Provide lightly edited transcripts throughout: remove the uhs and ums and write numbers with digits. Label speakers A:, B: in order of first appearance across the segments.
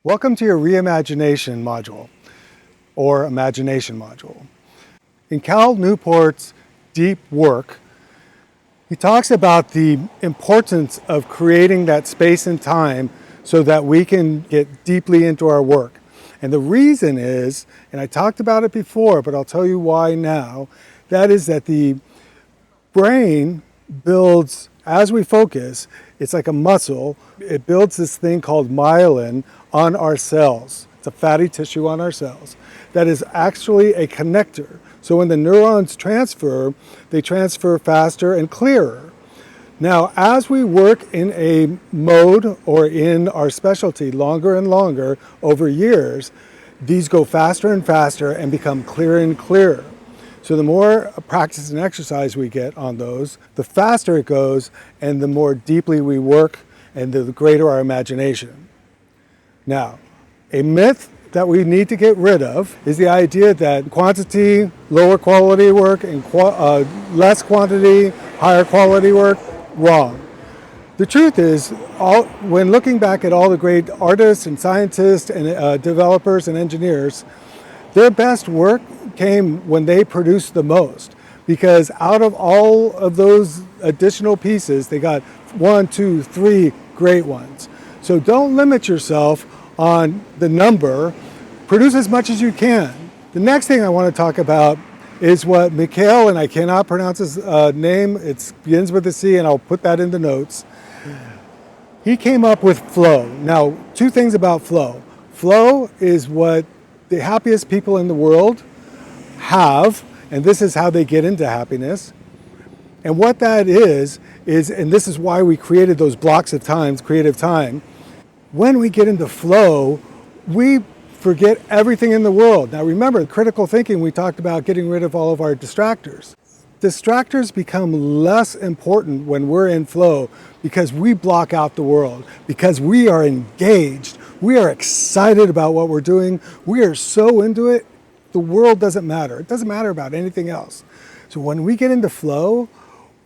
A: Welcome to your Re-imagination module, or Imagination module. In Cal Newport's deep work, he talks about the importance of creating that space and time so that we can get deeply into our work. And the reason is, and I talked about it before, but I'll tell you why now, that is that the brain builds, as we focus, it's like a muscle. It builds this thing called myelin on our cells. It's a fatty tissue on our cells that is actually a connector. So when the neurons transfer, they transfer faster and clearer. Now, as we work in a mode or in our specialty longer and longer over years, these go faster and faster and become clearer and clearer. So the more practice and exercise we get on those, the faster it goes and the more deeply we work and the greater our imagination. Now, a myth that we need to get rid of is the idea that quantity, lower quality work, and less quantity, higher quality work, wrong. The truth is, when looking back at all the great artists and scientists and developers and engineers, their best work came when they produced the most, because out of all of those additional pieces, they got 1, 2, 3 great ones. So don't limit yourself on the number. Produce as much as you can. The next thing I want to talk about is what Cal, and I cannot pronounce his name, it begins with a C, and I'll put that in the notes. He came up with flow. Now, two things about flow. Flow is what the happiest people in the world have, and this is how they get into happiness. And what that is, and this is why we created those blocks of time, creative time. When we get into flow, we forget everything in the world. Now remember, critical thinking, we talked about getting rid of all of our distractors. Distractors become less important when we're in flow because we block out the world, because we are engaged, we are excited about what we're doing, we are so into it, the world doesn't matter. It doesn't matter about anything else. So when we get into flow,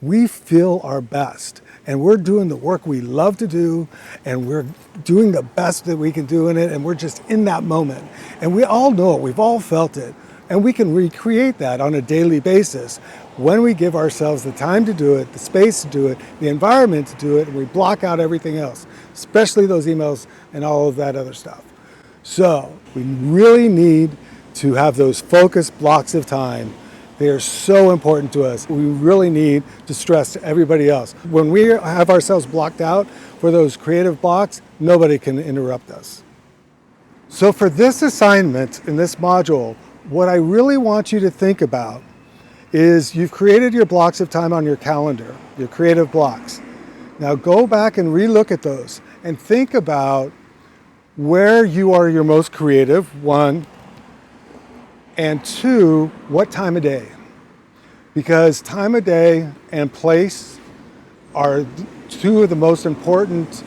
A: we feel our best. And we're doing the work we love to do, and we're doing the best that we can do in it, and we're just in that moment. And we all know it, we've all felt it, and we can recreate that on a daily basis when we give ourselves the time to do it, the space to do it, the environment to do it, and we block out everything else, especially those emails and all of that other stuff. So we really need to have those focused blocks of time. They are so important to us. We really need to stress to everybody else. When we have ourselves blocked out for those creative blocks, nobody can interrupt us. So for this assignment in this module, what I really want you to think about is you've created your blocks of time on your calendar, your creative blocks. Now go back and relook at those and think about where you are your most creative, 1, and 2, what time of day? Because time of day and place are 2 of the most important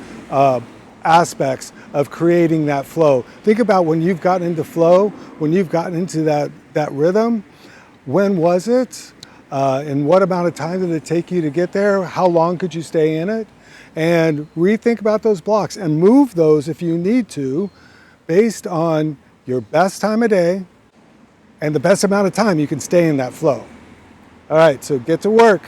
A: aspects of creating that flow. Think about when you've gotten into flow, when you've gotten into that rhythm, when was it? And what amount of time did it take you to get there? How long could you stay in it? And rethink about those blocks and move those if you need to based on your best time of day and the best amount of time you can stay in that flow. All right, so get to work.